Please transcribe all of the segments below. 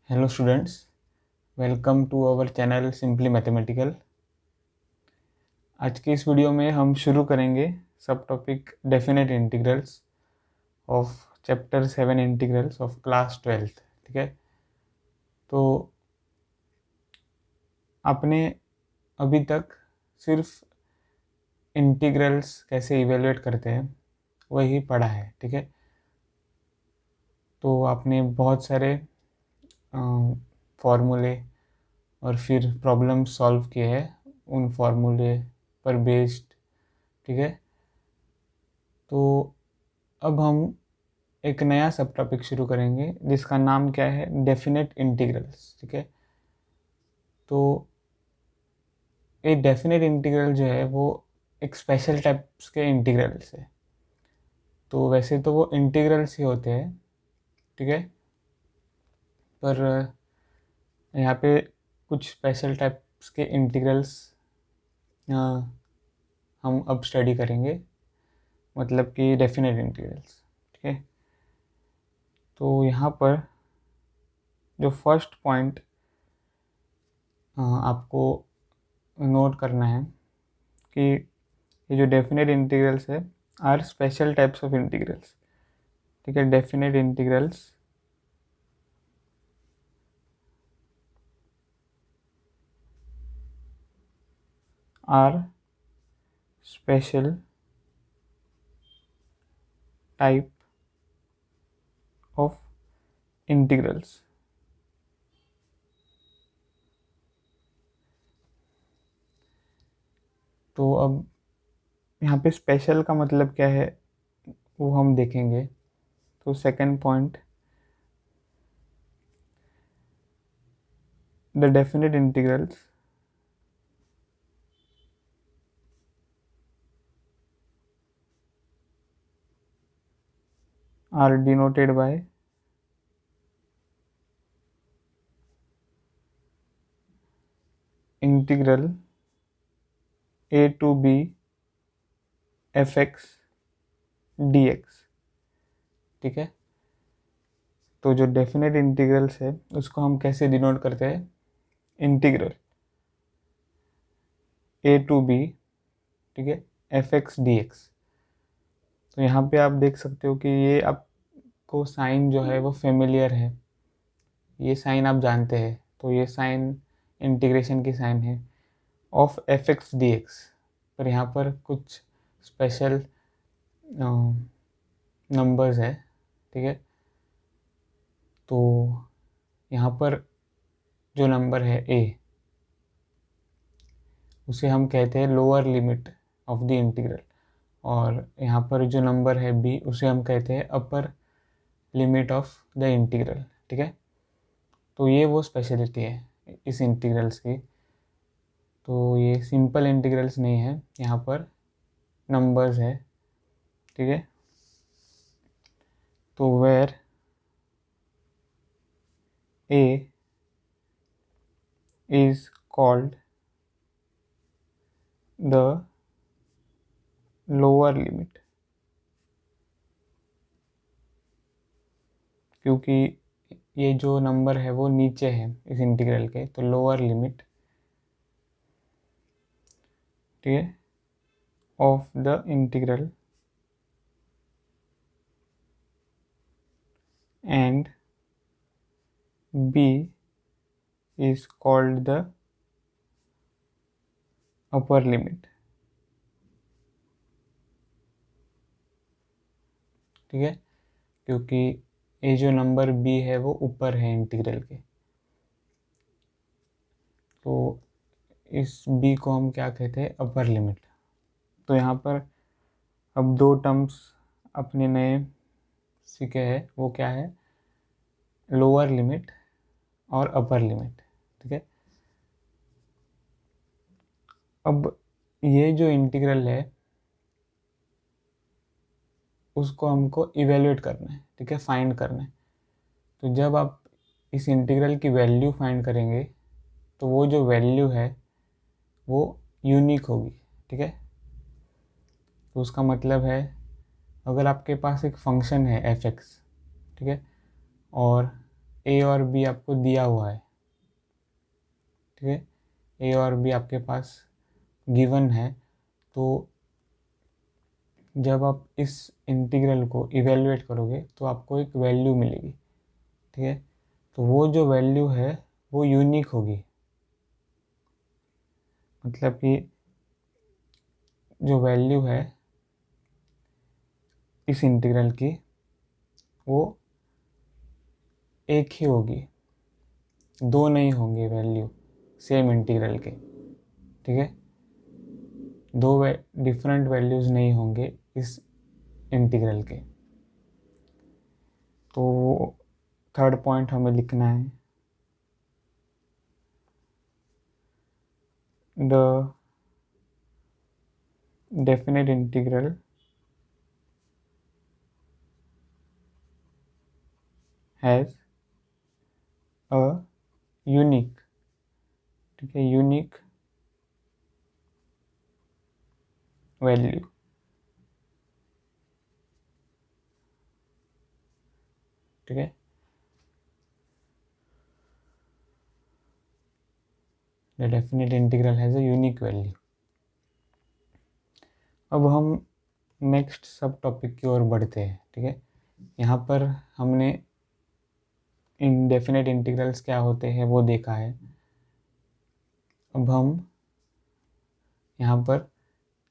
Hello students, welcome to our channel simply mathematical. आज की इस वीडियो में हम शुरू करेंगे सब topic definite integrals of chapter 7 integrals of class 12। ठीक है, तो आपने अभी तक सिर्फ इंटीग्रल्स कैसे इवेलुएट करते हैं वही पढ़ा है। ठीक है, तो आपने बहुत सारे फॉर्मूले और फिर प्रॉब्लम सॉल्व किए हैं उन फॉर्मूले पर बेस्ड। ठीक है, तो अब हम एक नया सब टॉपिक शुरू करेंगे जिसका नाम क्या है, डेफिनेट इंटीग्रल्स। ठीक है, तो ये डेफिनेट इंटीग्रल जो है वो एक स्पेशल टाइप्स के इंटीग्रल्स है। तो वैसे तो वो इंटीग्रल्स ही होते हैं, ठीक है, पर यहाँ पे कुछ स्पेशल टाइप्स के इंटीग्रल्स हम अब स्टडी करेंगे, मतलब कि डेफिनेट इंटीग्रल्स। ठीक है, तो यहाँ पर जो फर्स्ट पॉइंट आपको नोट करना है कि ये जो डेफिनेट इंटीग्रल्स है are special types of integrals. ठीक है, definite integrals are special type of integrals. तो अब यहाँ पे स्पेशल का मतलब क्या है वो हम देखेंगे। तो second point, the definite integrals are denoted by integral a to b fx dx। ठीक है, तो जो डेफिनेट इंटीग्रल्स है उसको हम कैसे डिनोट करते हैं, इंटीग्रल a to b, ठीक है, fx dx। तो यहाँ पे आप देख सकते हो कि ये आपको साइन जो है वो फेमिलियर है, ये साइन आप जानते हैं। तो ये साइन इंटीग्रेशन की साइन है of F x d x, पर यहाँ पर कुछ स्पेशल नंबर्स है। ठीक है, तो यहाँ पर जो नंबर है ए उसे हम कहते हैं lower limit of the integral, और यहाँ पर जो नंबर है बी उसे हम कहते हैं upper limit of the integral. ठीक है, तो ये वो स्पेशलिटी है इस इंटीग्रल्स की। तो ये सिंपल इंटीग्रल्स नहीं है, यहाँ पर नंबर्स है। ठीक है, तो where a is called the lower limit, क्योंकि ये जो नंबर है वो नीचे है इस इंटीग्रल के, तो लोअर लिमिट, ठीक है, of the integral and b is called the upper limit. ठीक है, क्योंकि ये जो नंबर बी है वो ऊपर है इंटीग्रल के, तो इस बी को हम क्या कहते हैं, अपर लिमिट। तो यहाँ पर अब दो टर्म्स अपने नए सीखे हैं, वो क्या है, लोअर लिमिट और अपर लिमिट। ठीक है, अब ये जो इंटीग्रल है उसको हमको इवेल्युएट करना है। ठीक है, फाइंड करना है। तो जब आप इस इंटीग्रल की वैल्यू फाइंड करेंगे तो वो जो वैल्यू है वो यूनिक होगी। ठीक है, तो उसका मतलब है अगर आपके पास एक फंक्शन है एफ एक्स, ठीक है, और ए और बी आपको दिया हुआ है, ठीक है, ए और बी आपके पास गिवन है। तो जब आप इस इंटीग्रल को इवेलुएट करोगे तो आपको एक वैल्यू मिलेगी, ठीक है। तो वो जो वैल्यू है वो यूनिक होगी, मतलब कि जो वैल्यू है इस इंटीग्रल की वो एक ही होगी, दो नहीं होंगे वैल्यू सेम इंटीग्रल के, ठीक है। दो डिफरेंट वैल्यूज़ नहीं होंगे इस इंटीग्रल के। तो थर्ड पॉइंट हमें लिखना है, the definite integral has a unique, ठीक है, यूनिक वैल्यू, ठीक है। The definite integral has a unique value. अब हम नेक्स्ट सब टॉपिक की ओर बढ़ते हैं, ठीक है। यहाँ पर हमने इनडेफिनेट इंटीग्रल्स क्या होते हैं वो देखा है। अब हम यहाँ पर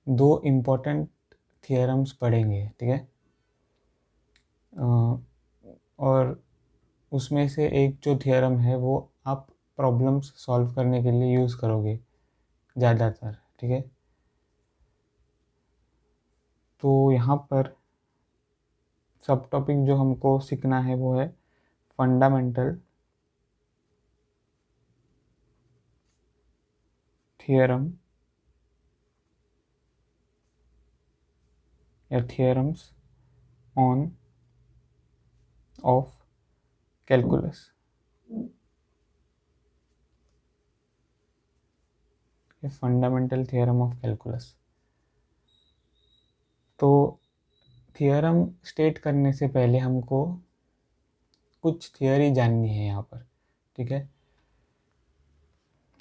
दो इम्पोर्टेंट थियरम्स पढ़ेंगे, ठीक है। और उसमें से एक जो थियरम है वो आप प्रॉब्लम्स सॉल्व करने के लिए यूज़ करोगे ज़्यादातर, ठीक है। तो यहाँ पर सब टॉपिक जो हमको सीखना है वो है फंडामेंटल थियरम या theorems on off calculus, fundamental theorem of calculus. तो थियरम स्टेट करने से पहले हमको कुछ थियरी जाननी है यहाँ पर, ठीक है,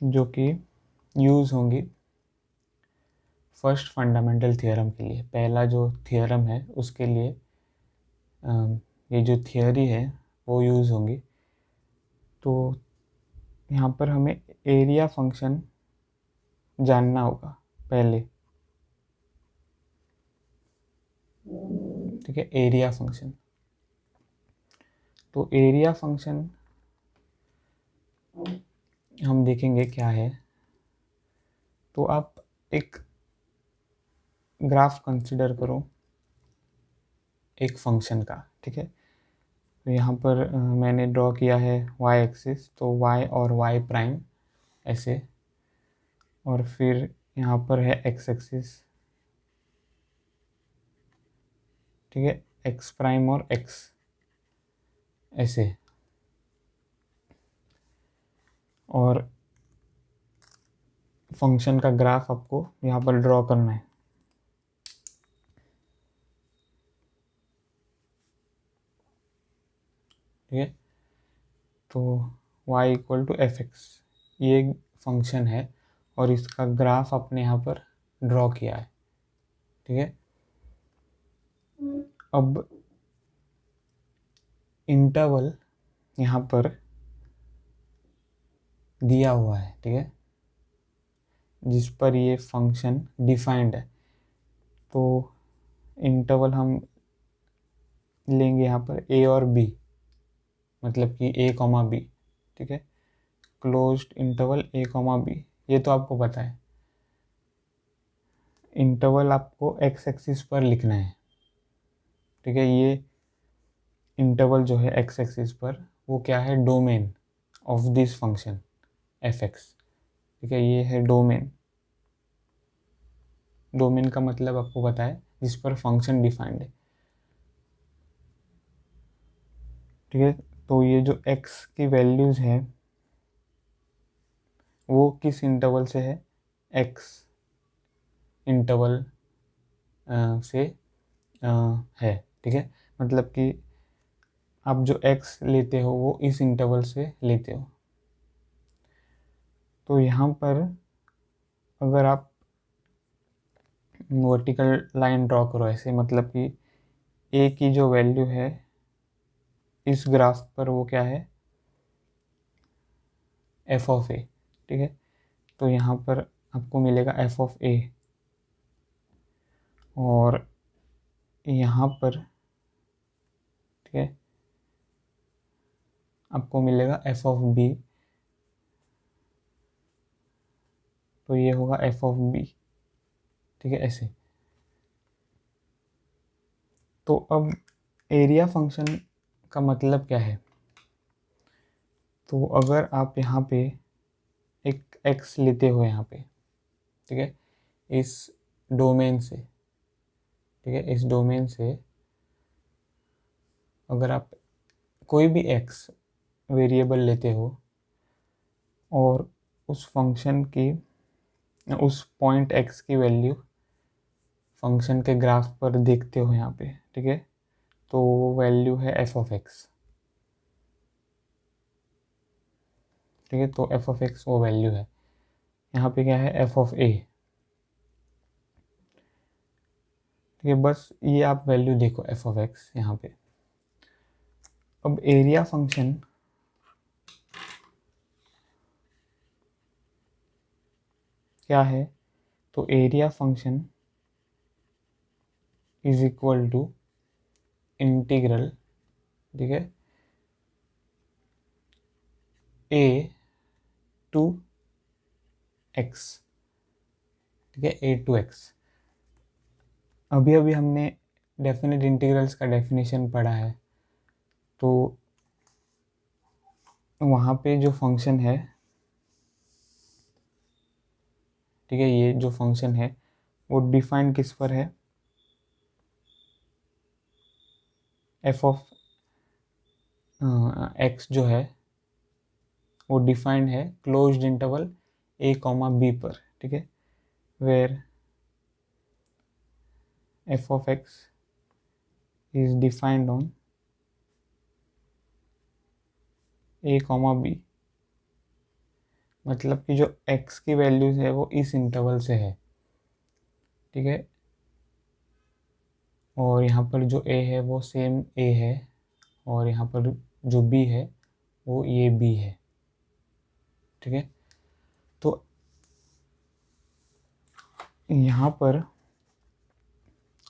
जो कि यूज़ होंगी फर्स्ट फंडामेंटल थियरम के लिए। पहला जो थियरम है उसके लिए ये जो थियरी है वो यूज़ होंगी। तो यहाँ पर हमें एरिया फंक्शन जानना होगा पहले, ठीक है, एरिया फंक्शन। तो एरिया फंक्शन हम देखेंगे क्या है। तो आप एक ग्राफ कंसिडर करो एक फंक्शन का, ठीक है। तो यहाँ पर मैंने ड्रॉ किया है y एक्सिस, तो y और y प्राइम ऐसे, और फिर यहाँ पर है x एक्सिस, ठीक है, x प्राइम और x ऐसे, और फंक्शन का ग्राफ आपको यहाँ पर ड्रॉ करना है, ठीक है। तो y equal to F x ये फंक्शन है और इसका ग्राफ आपने यहाँ पर ड्रॉ किया है, ठीक है। अब इंटरवल यहाँ पर दिया हुआ है, ठीक है, जिस पर ये फंक्शन डिफाइंड है। तो इंटरवल हम लेंगे यहाँ पर a और b, मतलब कि a कॉमा b, ठीक है, closed interval a comma b, ये तो आपको पता है। इंटरवल आपको x एक्सिस पर लिखना है, ठीक है। ये इंटरवल जो है x एक्सिस पर वो क्या है, domain of this function F X, ठीक है, ये है डोमेन। डोमेन का मतलब आपको पता है जिस पर फंक्शन डिफाइंड है, ठीक है। तो ये जो x की वैल्यूज़ है वो किस इंटरवल से है, x इंटरवल से है, ठीक है। मतलब कि आप जो x लेते हो वो इस इंटरवल से लेते हो। तो यहाँ पर अगर आप वर्टिकल लाइन ड्रॉ करो ऐसे, मतलब कि a की जो वैल्यू है इस ग्राफ पर वो क्या है, f ऑफ a, ठीक है। तो यहाँ पर आपको मिलेगा f ऑफ a, और यहाँ पर ठीक है आपको मिलेगा f ऑफ b, तो ये होगा f ऑफ b, ठीक है ऐसे। तो अब एरिया फंक्शन का मतलब क्या है, तो अगर आप यहाँ पे एक x लेते हो यहाँ पे, ठीक है, इस डोमेन से, ठीक है, इस डोमेन से अगर आप कोई भी x वेरिएबल लेते हो और उस फंक्शन की, उस पॉइंट x की वैल्यू फंक्शन के ग्राफ पर देखते हो यहाँ पे, ठीक है, तो वो वैल्यू है f ऑफ x, ठीक है। तो f ऑफ x वो वैल्यू है। यहाँ पे क्या है, f ऑफ a, ठीक है। बस ये आप वैल्यू देखो f ऑफ x यहाँ पे। अब एरिया फंक्शन क्या है, तो area function is equal to integral, ठीक है, a टू x, ठीक है, a टू x। अभी अभी हमने डेफिनेट इंटीग्रल्स का डेफिनेशन पढ़ा है, तो वहाँ पे जो फंक्शन है, ठीक है, ये जो फंक्शन है वो डिफाइन किस पर है, f ऑफ x जो है वो डिफाइंड है closed interval a comma b पर, ठीक है, where f of x is defined on a comma b, मतलब कि जो x की वैल्यूज है वो इस इंटरवल से है, ठीक है, और यहाँ पर जो a है वो सेम a है, और यहाँ पर जो b है वो ये b है, ठीक है। तो यहाँ पर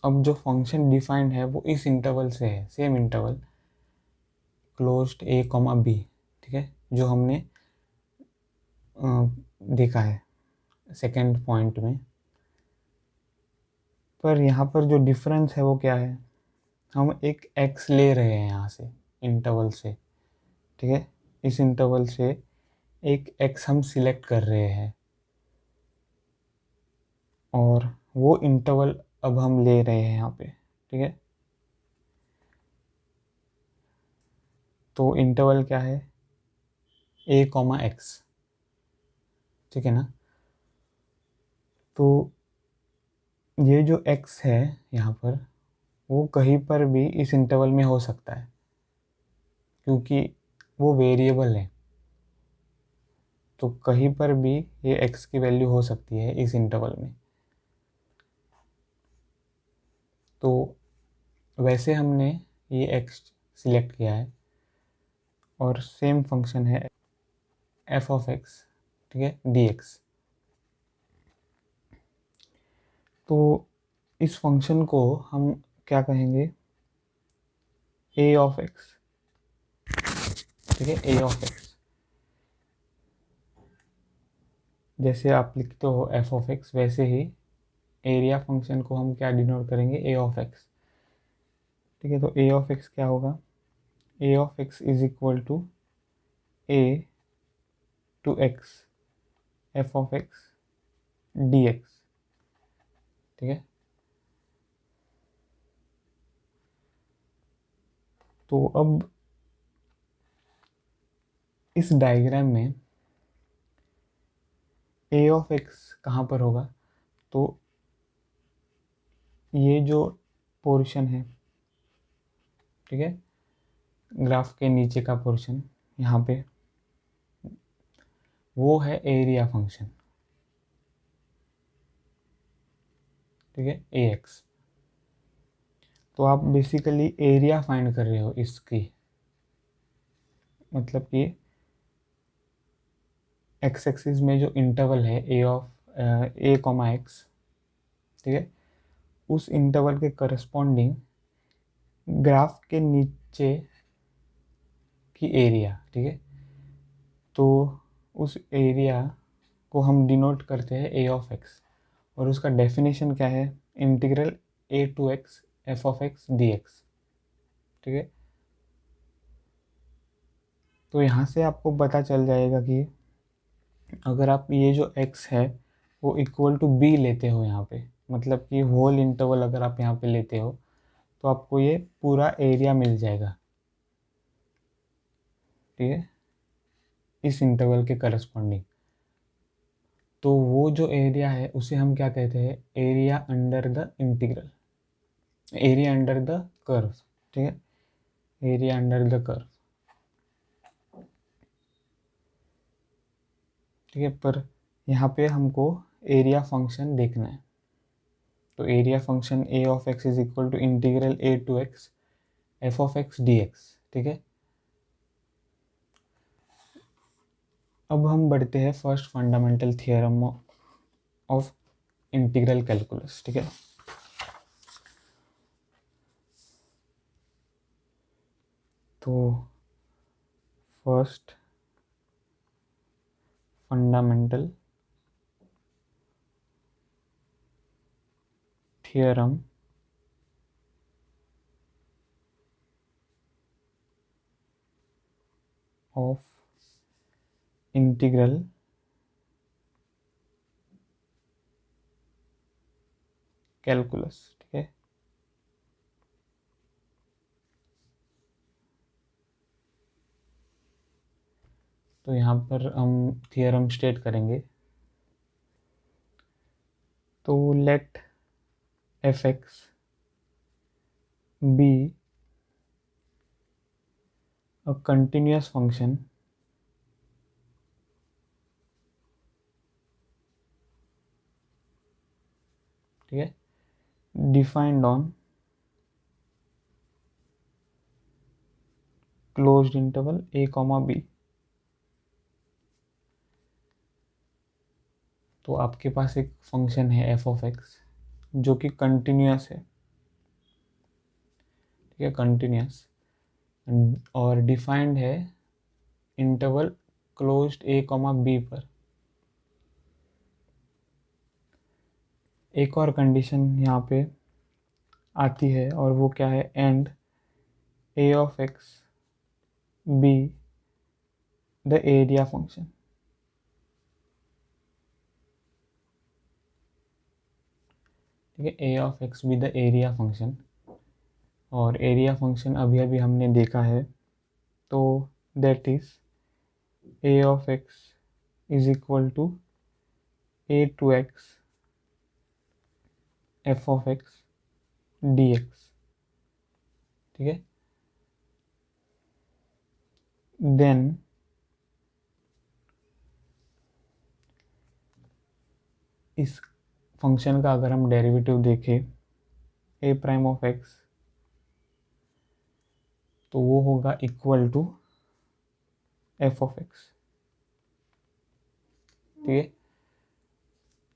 अब जो फंक्शन डिफाइंड है वो इस इंटरवल से है, same interval closed a comma b, ठीक है, जो हमने देखा है सेकेंड पॉइंट में। पर यहाँ पर जो डिफरेंस है वो क्या है, हम एक x ले रहे हैं यहाँ से इंटरवल से, ठीक है, इस इंटरवल से एक x हम सिलेक्ट कर रहे हैं, और वो इंटरवल अब हम ले रहे हैं यहाँ पे, ठीक है। तो इंटरवल क्या है, a कॉमा x, ठीक है ना। तो ये जो x है यहाँ पर वो कहीं पर भी इस इंटरवल में हो सकता है, क्योंकि वो वेरिएबल है, तो कहीं पर भी ये x की वैल्यू हो सकती है इस इंटरवल में। तो वैसे हमने ये x सिलेक्ट किया है, और सेम फंक्शन है f ऑफ x, ठीक है, dx। तो इस फंक्शन को हम क्या कहेंगे, a ऑफ x, ठीक है, a ऑफ x। जैसे आप लिखते हो f ऑफ x, वैसे ही एरिया फंक्शन को हम क्या डिनोट करेंगे, a ऑफ x, ठीक है। तो a ऑफ x क्या होगा, a of x is equal to a to x f of x dx, ठीक है। तो अब इस डायग्राम में a ऑफ x कहाँ पर होगा, तो ये जो पोर्शन है, ठीक है, ग्राफ के नीचे का पोर्शन यहाँ पे, वो है एरिया फंक्शन, ठीक है, ए एक्स। तो आप बेसिकली एरिया फाइंड कर रहे हो इसकी, मतलब कि एक्स एक्सिस में जो इंटरवल है A of A comma x, ठीक है, उस इंटरवल के करस्पॉन्डिंग ग्राफ के नीचे की एरिया, ठीक है। तो उस एरिया को हम डिनोट करते हैं ए ऑफ एक्स, और उसका डेफिनेशन क्या है, integral a to x f of x d x, ठीक है। तो यहाँ से आपको पता चल जाएगा कि अगर आप ये जो x है वो इक्वल टू b लेते हो यहाँ पे, मतलब कि होल इंटरवल अगर आप यहाँ पे लेते हो तो आपको ये पूरा एरिया मिल जाएगा, ठीक है, इस इंटरवल के करस्पॉन्डिंग। तो वो जो एरिया है उसे हम क्या कहते हैं, area under the integral, area under the curve, ठीक है, एरिया अंडर द कर्व, ठीक है। पर यहाँ पे हमको एरिया फंक्शन देखना है, तो area function a of x is equal to integral a to x f of x d x, ठीक है। अब हम बढ़ते हैं first fundamental theorem of integral calculus, ठीक है। तो first fundamental theorem of integral calculus, ठीक है। तो यहाँ पर हम थियरम स्टेट करेंगे। तो let f x be a continuous function ठीक है, defined on closed interval a comma b. तो आपके पास एक फंक्शन है एफ ऑफ एक्स जो कि कंटिन्यूअस है, ठीक है, कंटिन्यूअस, और डिफाइंड है इंटरवल क्लोज्ड ए कॉमा बी पर। एक और कंडीशन यहाँ पे आती है और वो क्या है, and A of x be the area function, ठीक है, A of x be the area function. और एरिया फंक्शन अभी अभी हमने देखा है, तो that is A of x is equal to a to x f of x d x, ठीक है। देन इस फंक्शन का अगर हम डेरिवेटिव देखें ए प्राइम ऑफ एक्स, तो वो होगा equal to F of x, ठीक है।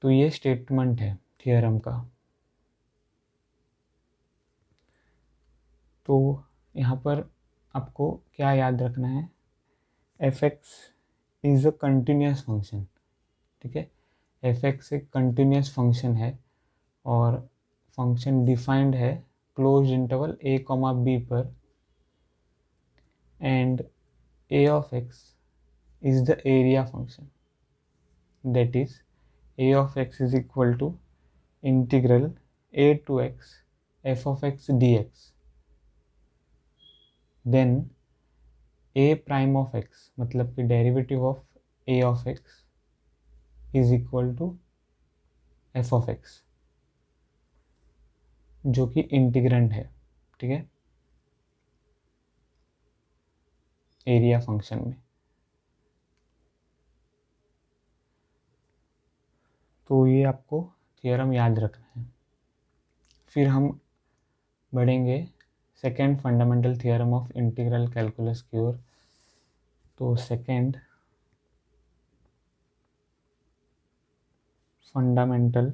तो ये स्टेटमेंट है थियरम का। तो यहाँ पर आपको क्या याद रखना है, f x is a continuous function, ठीक है, एफ एक्स एक कंटिन्यूस फंक्शन है और फंक्शन डिफाइंड है closed interval a comma b पर, and A of x is the area function, that is A of x is equal to integral a to x f of x d x. Then a prime of x मतलब कि derivative of a of x is equal to F of x जो कि integrand है, ठीक है। Area function में। तो ये आपको थ्योरम याद रखना है। फिर हम बढ़ेंगे second fundamental theorem of integral calculus की ओर। तो second fundamental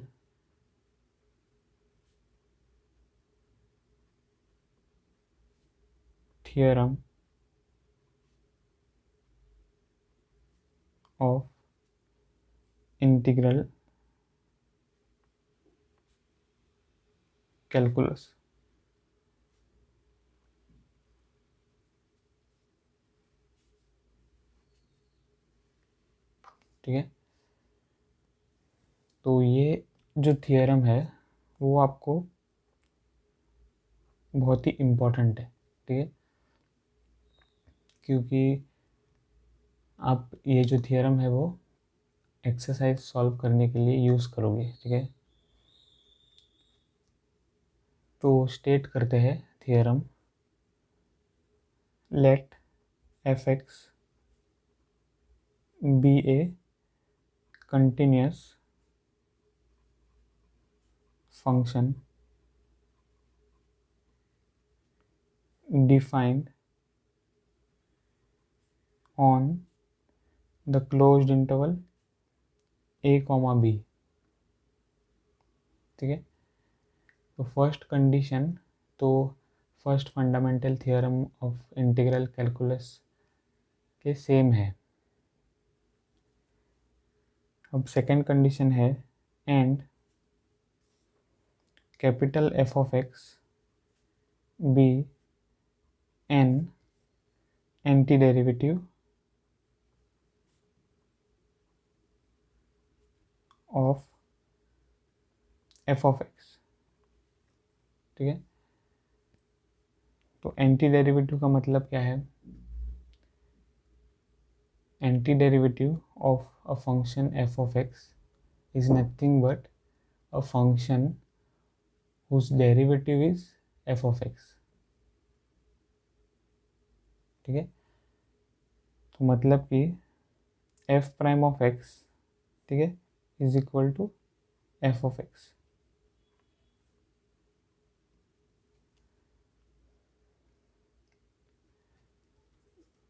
theorem of integral calculus. ठीक है, तो ये जो थियरम है वो आपको बहुत ही इम्पोर्टेंट है। ठीक है, क्योंकि आप ये जो थियरम है वो एक्सरसाइज सॉल्व करने के लिए यूज़ करोगे। ठीक है, तो स्टेट करते हैं theorem, let f x be a continuous function defined on the closed interval a comma b। ठीक है, तो फर्स्ट कंडीशन तो first fundamental theorem of integral calculus के सेम है। अब सेकेंड कंडीशन है and capital F of x be an antiderivative of f of x. ठीक है, तो एंटी डेरिवेटिव का मतलब क्या है? Antiderivative of a function f of x is nothing but a function whose derivative is f of x। ठीक है, तो मतलब कि f प्राइम ऑफ x, ठीक है, is equal to f of x।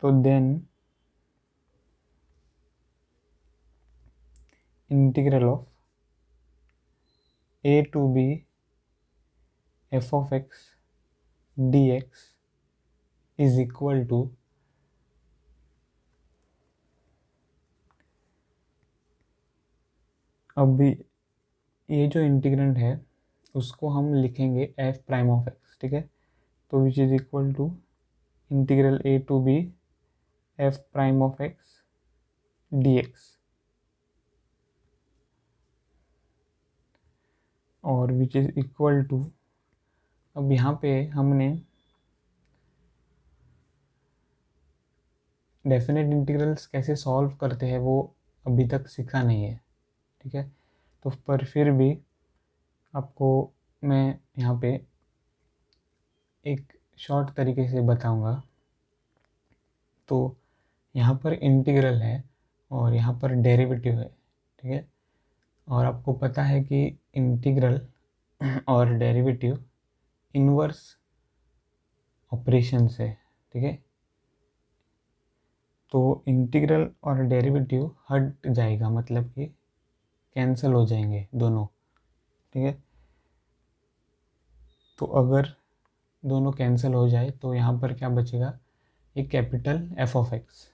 तो then integral of a to b f of x dx is equal to अब ये जो इंटीग्रेंड है उसको हम लिखेंगे f प्राइम ऑफ x। ठीक है, तो which is equal to integral a to b f prime of x dx, और विच इज इक्वल टू, अब यहाँ पे हमने डेफिनेट इंटीग्रल्स कैसे सॉल्व करते हैं वो अभी तक सीखा नहीं है। ठीक है, तो पर फिर भी आपको मैं यहाँ पे एक शॉर्ट तरीके से बताऊंगा। तो यहाँ पर इंटीग्रल है और यहाँ पर डेरिवेटिव है। ठीक है, और आपको पता है कि इंटीग्रल और डेरिवेटिव इनवर्स ऑपरेशन है। ठीक है, तो इंटीग्रल और डेरिवेटिव हट जाएगा, मतलब कि कैंसिल हो जाएंगे दोनों। ठीक है, तो अगर दोनों कैंसिल हो जाए तो यहाँ पर क्या बचेगा? एक कैपिटल एफ ऑफ एक्स।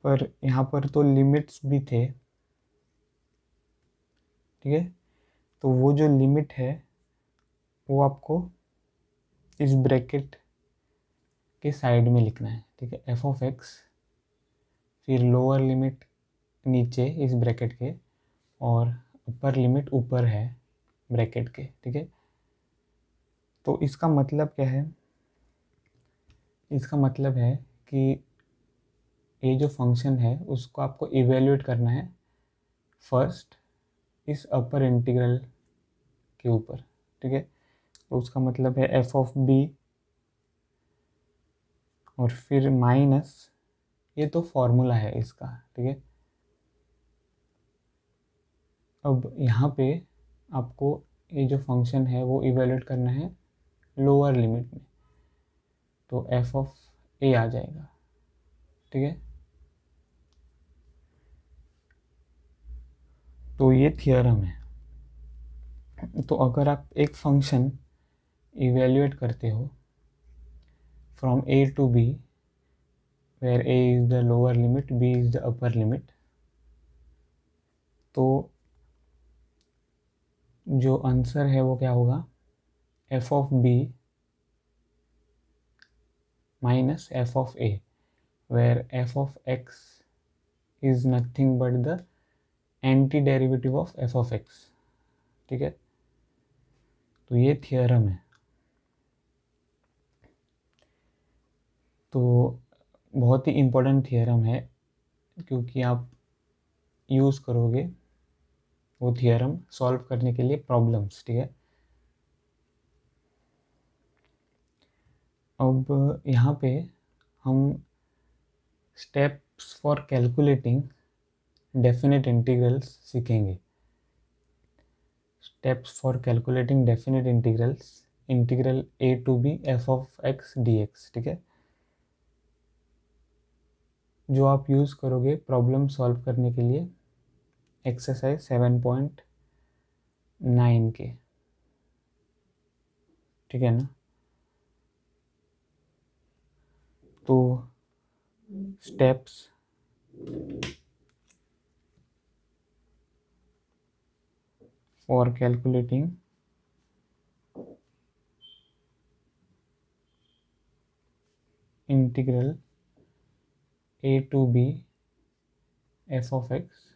पर यहाँ पर तो लिमिट्स भी थे। ठीक है, तो वो जो लिमिट है वो आपको इस ब्रैकेट के साइड में लिखना है। ठीक है, एफ ऑफ एक्स, फिर लोअर लिमिट नीचे इस ब्रैकेट के और अपर लिमिट ऊपर है ब्रैकेट के। ठीक है, तो इसका मतलब क्या है? इसका मतलब है कि ये जो फंक्शन है उसको आपको इवेल्यूएट करना है फर्स्ट इस अपर इंटीग्रल के ऊपर। ठीक है, तो उसका मतलब है एफ ऑफ बी और फिर माइनस, ये तो फॉर्मूला है इसका, ठीक है। अब यहाँ पे आपको ये जो फंक्शन है वो इवेल्यूएट करना है लोअर लिमिट में, तो एफ ऑफ ए आ जाएगा, ठीक है। तो ये थियरम है। तो अगर आप एक फंक्शन इवेल्यूएट करते हो from a to b, where a is the lower limit, b is the upper limit, तो जो आंसर है वो क्या होगा, f of b minus f of a, where f of x is nothing but the antiderivative of f of x, ठीक है। तो ये थियरम है। तो बहुत ही इम्पोर्टेंट थियरम है, क्योंकि आप यूज़ करोगे वो थियरम सॉल्व करने के लिए प्रॉब्लम्स, ठीक है। अब यहाँ पे हम steps for calculating definite integrals सीखेंगे। Steps for calculating definite integrals, integral a to b f of x d x, ठीक है, जो आप यूज़ करोगे प्रॉब्लम सॉल्व करने के लिए एक्सरसाइज 7.9 के, ठीक है ना। तो steps for calculating integral a to b f of x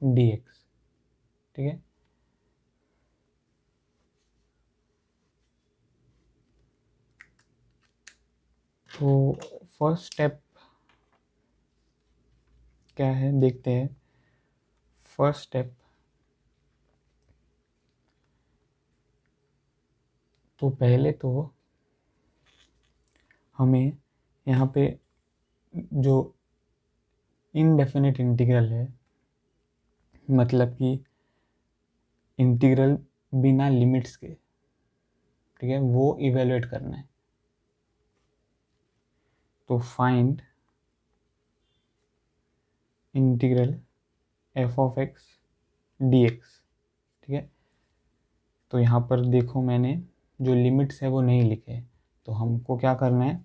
d x, ठीक है। तो फर्स्ट स्टेप क्या है देखते हैं। फर्स्ट स्टेप, तो पहले तो हमें यहाँ पे जो इनडेफिनेट इंटीग्रल है, मतलब कि इंटीग्रल बिना लिमिट्स के, ठीक है, वो इवेलुएट करना है। तो find integral f of x d x, ठीक है। तो यहाँ पर देखो मैंने जो लिमिट्स है वो नहीं लिखे, तो हमको क्या करना है,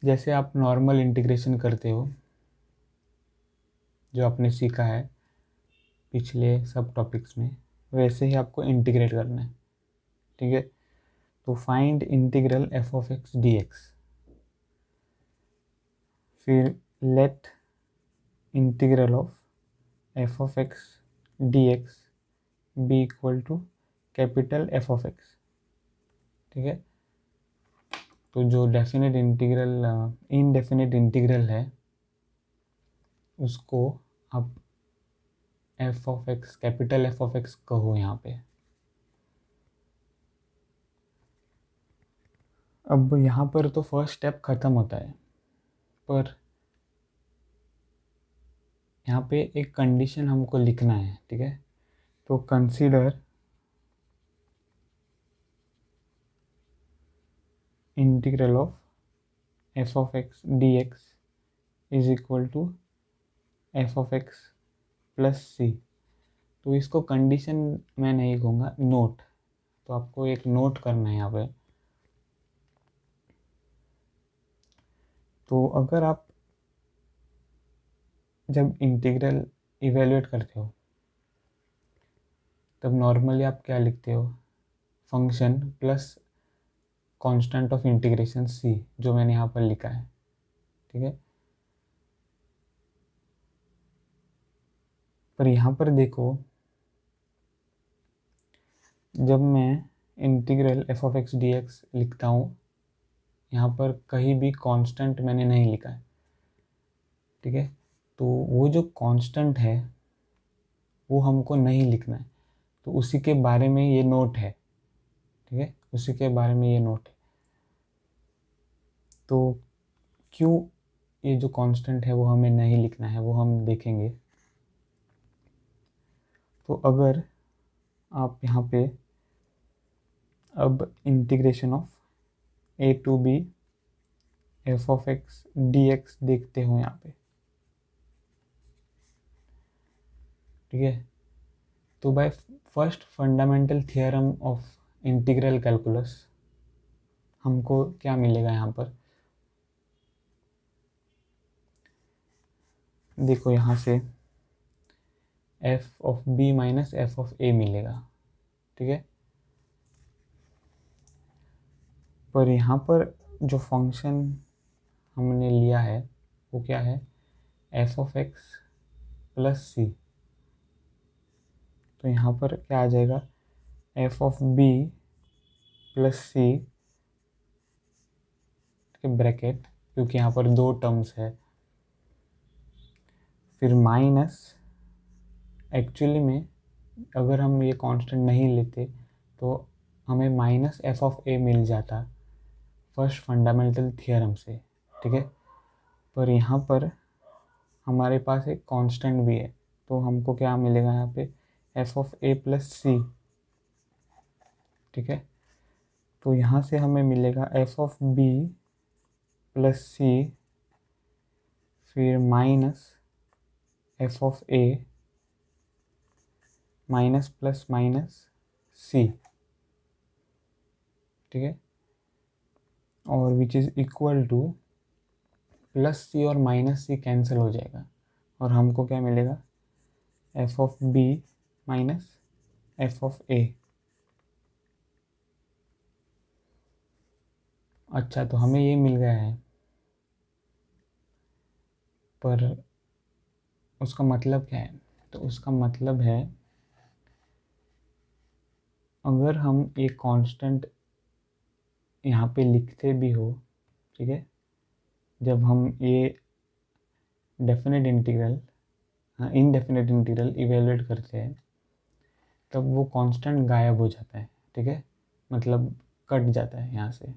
जैसे आप नॉर्मल इंटीग्रेशन करते हो जो आपने सीखा है पिछले सब टॉपिक्स में, वैसे ही आपको इंटीग्रेट करना है, ठीक है। तो find integral f of x d x, फिर let integral of f of x d x be equal to capital F of x, ठीक है। तो जो डेफिनेट इंटीग्रल इनडेफिनेट इंटीग्रल है उसको आप F of x, capital F of x कहो यहाँ पे। अब यहाँ पर तो फर्स्ट स्टेप ख़त्म होता है, पर यहाँ पे एक कंडीशन हमको लिखना है, ठीक है। तो consider integral of f of x d x is equal to F of x plus सी। तो इसको कंडीशन मैं नहीं कहूँगा, नोट। तो आपको एक नोट करना है यहाँ पे। तो अगर आप जब इंटीग्रल इवेल्युएट करते हो तब नॉर्मली आप क्या लिखते हो, function plus constant of integration C, जो मैंने यहाँ पर लिखा है, ठीक है। पर यहाँ पर देखो, जब मैं integral f of x d x लिखता हूँ, यहाँ पर कहीं भी कांस्टेंट मैंने नहीं लिखा है, ठीक है। तो वो जो कांस्टेंट है वो हमको नहीं लिखना है, तो उसी के बारे में ये नोट है, ठीक है, उसी के बारे में ये नोट है। तो क्यों ये जो कांस्टेंट है वो हमें नहीं लिखना है वो हम देखेंगे। तो अगर आप यहाँ पे अब integration of a to b f of x dx देखते हो यहाँ पे, ठीक है। तो by first fundamental theorem of integral calculus हमको क्या मिलेगा यहाँ पर, देखो यहाँ से f of b minus f of a मिलेगा, ठीक है। पर यहाँ पर जो फंक्शन हमने लिया है वो क्या है, f ऑफ x प्लस सी। तो यहाँ पर क्या आ जाएगा, f of b plus c bracket, क्योंकि यहाँ पर दो टर्म्स है, फिर माइनस, एक्चुअली में अगर हम ये कांस्टेंट नहीं लेते तो हमें माइनस f ऑफ a मिल जाता फर्स्ट फंडामेंटल थियरम से, ठीक है। पर यहाँ पर हमारे पास एक कांस्टेंट भी है, तो हमको क्या मिलेगा यहाँ पे, f of a plus C, ठीक है। तो यहाँ से हमें मिलेगा f of b plus C, फिर minus f of a minus plus minus C, ठीक है। और which is equal to plus C और माइनस सी कैंसिल हो जाएगा और हमको क्या मिलेगा, f of b minus f of a। अच्छा, तो हमें ये मिल गया है, पर उसका मतलब क्या है, तो उसका मतलब है अगर हम ये कांस्टेंट यहाँ पे लिखते भी हो, ठीक है, जब हम ये definite integral indefinite integral evaluate करते हैं तब वो कांस्टेंट गायब हो जाता है, ठीक है, मतलब कट जाता है यहाँ से।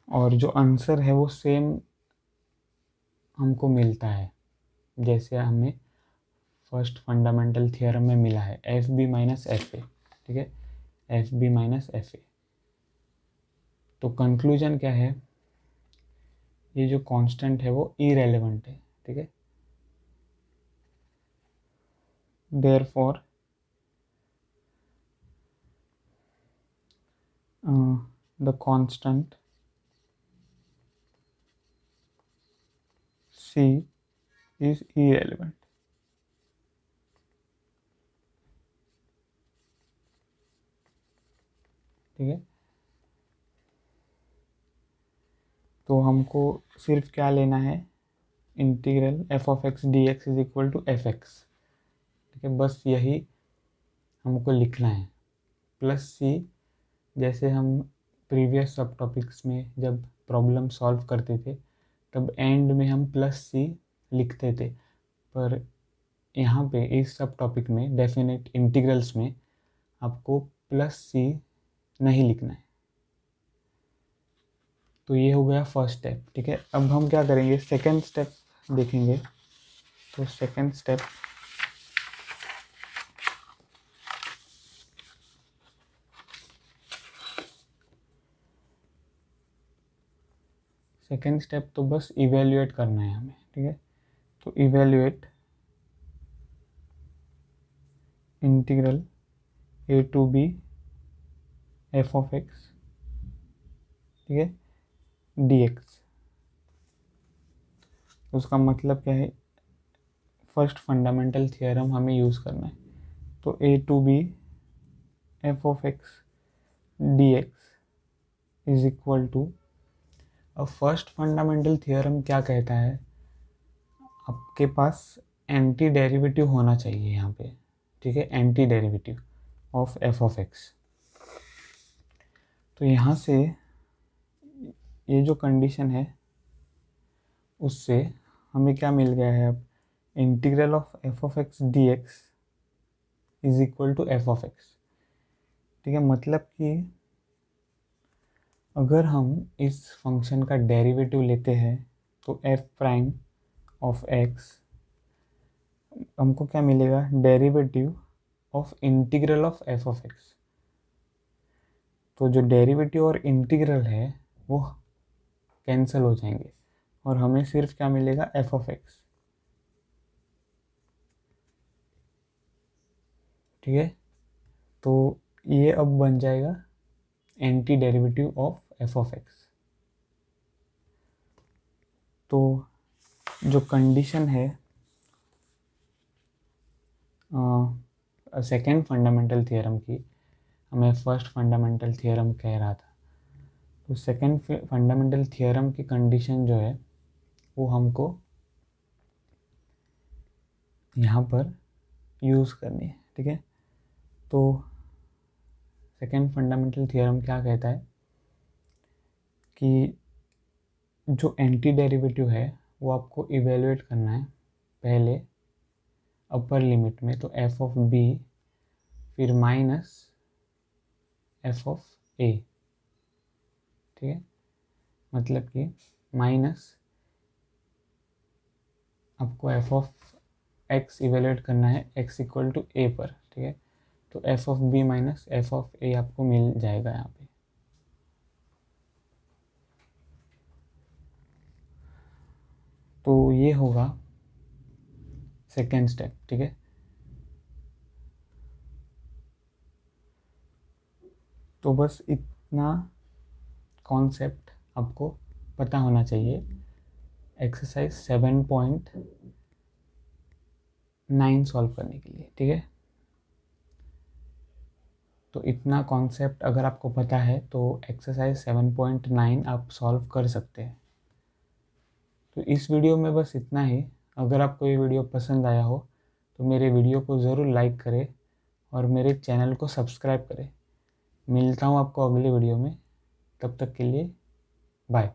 और जो आंसर है वो सेम हमको मिलता है जैसे हमें फर्स्ट फंडामेंटल थियरम में मिला है, F B minus F A, ठीक है, F B minus F A. तो कंक्लूजन क्या है, ये जो कांस्टेंट है वो इरेलेवेंट है, ठीक है। Therefore the constant C is irrelevant, ठीक है। तो हमको सिर्फ क्या लेना है, integral f of x dx is equal to F X, ठीक है, बस यही हमको लिखना है। प्लस सी, जैसे हम प्रीवियस सब टॉपिक्स में जब प्रॉब्लम सॉल्व करते थे तब एंड में हम प्लस सी लिखते थे, पर यहाँ पे इस सब टॉपिक में डेफिनेट इंटीग्रल्स में आपको प्लस सी नहीं लिखना है। तो ये हो गया फर्स्ट स्टेप, ठीक है। अब हम क्या करेंगे, सेकंड स्टेप देखेंगे। तो सेकंड स्टेप, तो बस इवेल्युएट करना है हमें, ठीक है। तो evaluate integral a to b f of x, ठीक है, dx। उसका मतलब क्या है, फर्स्ट फंडामेंटल थियरम हमें यूज़ करना है। तो a to b f of x dx is equal to, अब फर्स्ट फंडामेंटल थियरम क्या कहता है, आपके पास एंटी डेरिवेटिव होना चाहिए यहाँ पे, ठीक है, antiderivative of f of x। तो यहाँ से ये जो कंडीशन है उससे हमें क्या मिल गया है, अब integral of f of x dx is equal to f of x। ठीक है। मतलब कि अगर हम इस फंक्शन का डेरिवेटिव लेते हैं तो एफ प्राइम ऑफ एक्स, हमको क्या मिलेगा, derivative of integral of f of x. तो जो डेरिवेटिव और इंटीग्रल है वो कैंसिल हो जाएंगे और हमें सिर्फ क्या मिलेगा, एफ ऑफ एक्स। ठीक है। तो ये अब बन जाएगा anti derivative of f of x. तो जो कंडीशन है सेकेंड फंडामेंटल थ्योरम की, हमें फर्स्ट फंडामेंटल थ्योरम कह रहा था, तो सेकेंड फंडामेंटल थ्योरम की कंडीशन जो है वो हमको यहाँ पर यूज़ करनी है। ठीक है। तो सेकेंड फंडामेंटल थ्योरम क्या कहता है कि जो एंटी डेरिवेटिव है वो आपको इवेलुएट करना है पहले अपर लिमिट में, तो एफ ऑफ बी फिर माइनस एफ ऑफ ए। ठीक है। मतलब कि माइनस आपको एफ ऑफ एक्स इवेलुएट करना है एक्स इक्वल टू ए पर। ठीक है। तो f of b minus f of a आपको मिल जाएगा यहाँ पे। तो ये होगा सेकेंड स्टेप। ठीक है। तो बस इतना कॉन्सेप्ट आपको पता होना चाहिए एक्सरसाइज 7.9 सॉल्व करने के लिए। ठीक है। तो इतना कॉन्सेप्ट अगर आपको पता है तो एक्सरसाइज 7.9 आप सॉल्व कर सकते हैं। तो इस वीडियो में बस इतना ही। अगर आपको ये वीडियो पसंद आया हो तो मेरे वीडियो को ज़रूर लाइक करें और मेरे चैनल को सब्सक्राइब करें। मिलता हूँ आपको अगले वीडियो में, तब तक के लिए बाय।